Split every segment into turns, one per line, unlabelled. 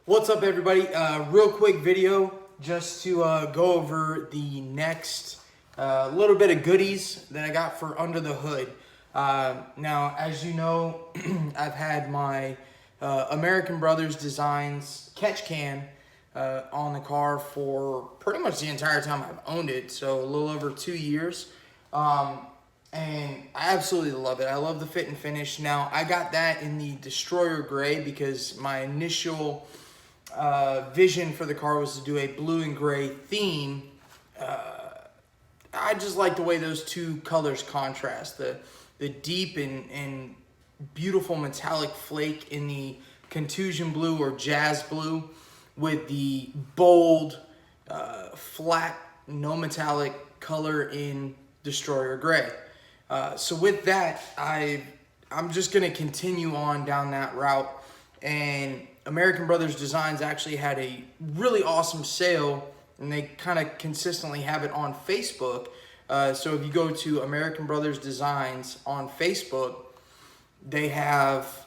What's up, everybody? Real quick video just to go over the next little bit of goodies that I got for under the hood. Now, as you know, I've had my American Brothers Designs catch can on the car for pretty much the entire time I've owned it, so a little over 2 years. And I absolutely love it. I love the fit and finish. Now, I got that in the Destroyer Gray because my initial vision for the car was to do a blue and gray theme. I just like the way those two colors contrast. The deep and beautiful metallic flake in the contusion blue or jazz blue with the bold, flat, no metallic color in Destroyer Gray. So with that, I'm just going to continue on down that route. And American Brothers Designs actually had a really awesome sale, and they kind of consistently have it on Facebook. So if you go to American Brothers Designs on Facebook, they have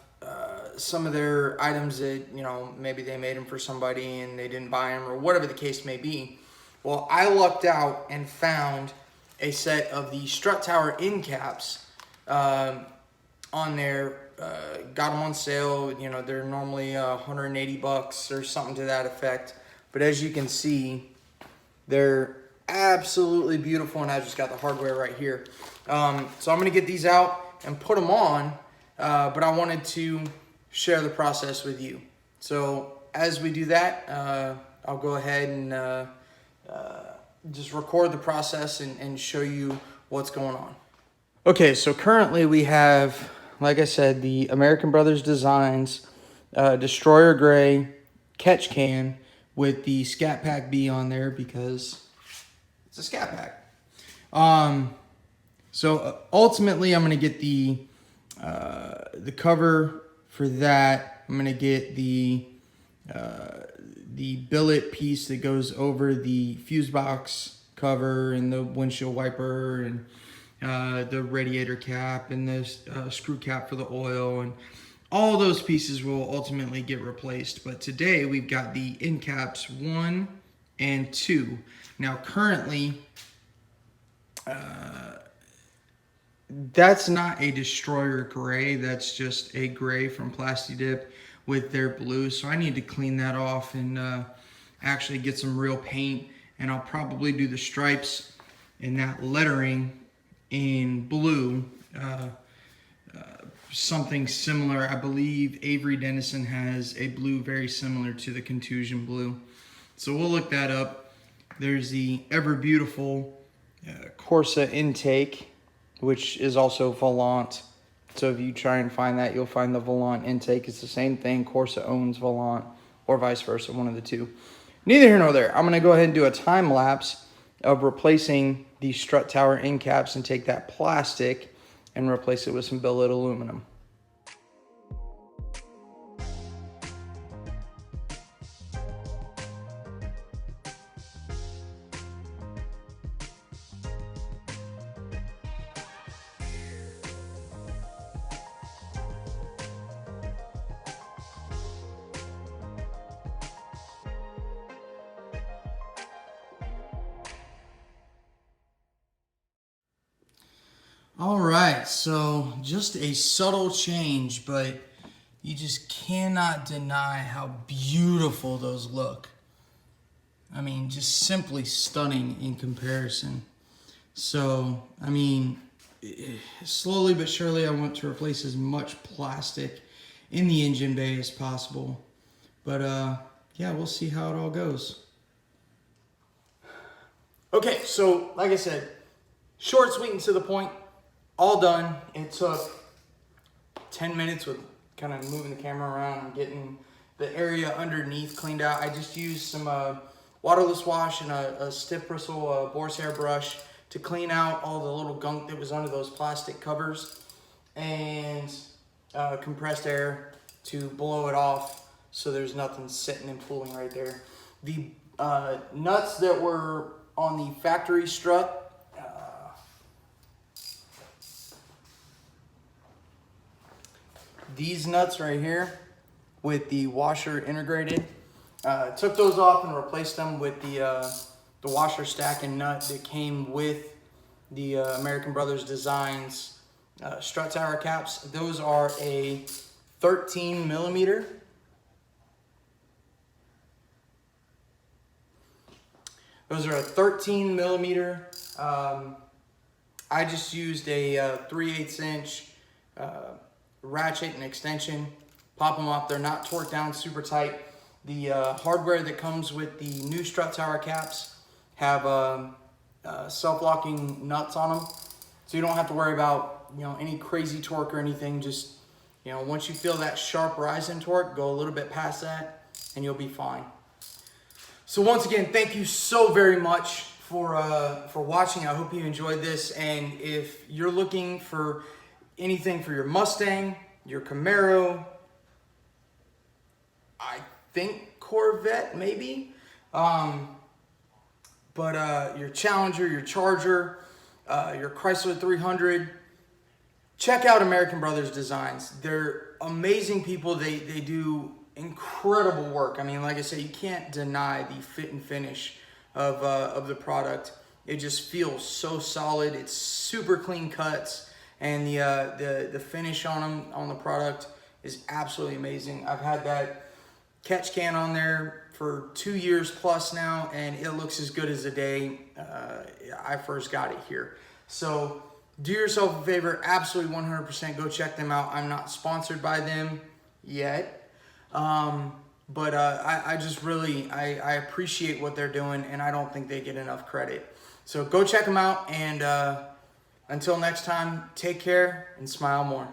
some of their items that, you know, maybe they made them for somebody and they didn't buy them or whatever the case may be. Well, I lucked out and found a set of the strut tower end caps on there. Got them on sale. You know, they're normally $180 or something to that effect. But as you can see, they're absolutely beautiful, and I just got the hardware right here. So I'm going to get these out and put them on, but I wanted to share the process with you. So as we do that, I'll go ahead and just record the process and show you what's going on. Okay, so currently we have, like I said, the American Brothers Designs Destroyer Gray catch can with the SCAT Pack B on there because it's a SCAT Pack. So ultimately I'm going to get the cover for that. I'm going to get the billet piece that goes over the fuse box cover and the windshield wiper and the radiator cap and the screw cap for the oil, and all those pieces will ultimately get replaced. But today we've got the end caps 1 and 2. Now currently that's not a Destroyer Gray, that's just a gray from Plasti Dip with their blue. So I need to clean that off and actually get some real paint, and I'll probably do the stripes and that lettering in blue, something similar. I believe Avery Dennison has a blue very similar to the contusion blue, so we'll look that up. There's the ever beautiful Corsa intake, which is also Volant. So if you try and find that, you'll find the Volant intake. It's the same thing. Corsa owns Volant, or vice versa, one of the two. Neither here nor there. I'm going to go ahead and do a time lapse of replacing the strut tower end caps and take that plastic and replace it with some billet aluminum. All right, so just a subtle change, but you just cannot deny how beautiful those look. I mean, just simply stunning in comparison. So, I mean, slowly but surely I want to replace as much plastic in the engine bay as possible. But yeah, we'll see how it all goes. Okay, so like I said, short, sweet, and to the point. All done. It took 10 minutes with kind of moving the camera around and getting the area underneath cleaned out. I just used some waterless wash and a stiff bristle boar's hair brush to clean out all the little gunk that was under those plastic covers, and compressed air to blow it off so there's nothing sitting and pooling right there. The nuts that were on the factory strut, these nuts right here with the washer integrated, Took those off and replaced them with the washer stack and nut that came with the American Brothers Designs strut tower caps. Those are a 13 millimeter. Those are a 13 millimeter. I just used a 3/8 inch ratchet and extension. Pop them off. They're not torqued down super tight. The hardware that comes with the new strut tower caps have self-locking nuts on them, so you don't have to worry about any crazy torque or anything. Just once you feel that sharp rise in torque, go a little bit past that, and you'll be fine. So once again, thank you so very much for watching. I hope you enjoyed this, and if you're looking for anything for your Mustang, your Camaro, I think Corvette maybe, but your Challenger, your Charger, your Chrysler 300, check out American Brothers Designs. They're amazing people. They do incredible work. I mean, like I said, you can't deny the fit and finish of the product. It just feels so solid. It's super clean cuts, and the finish on the product is absolutely amazing. I've had that catch can on there for 2 years plus now, and it looks as good as the day I first got it here. So do yourself a favor, absolutely 100% go check them out. I'm not sponsored by them yet, but I just really I appreciate what they're doing, and I don't think they get enough credit. So go check them out, and until next time, take care and smile more.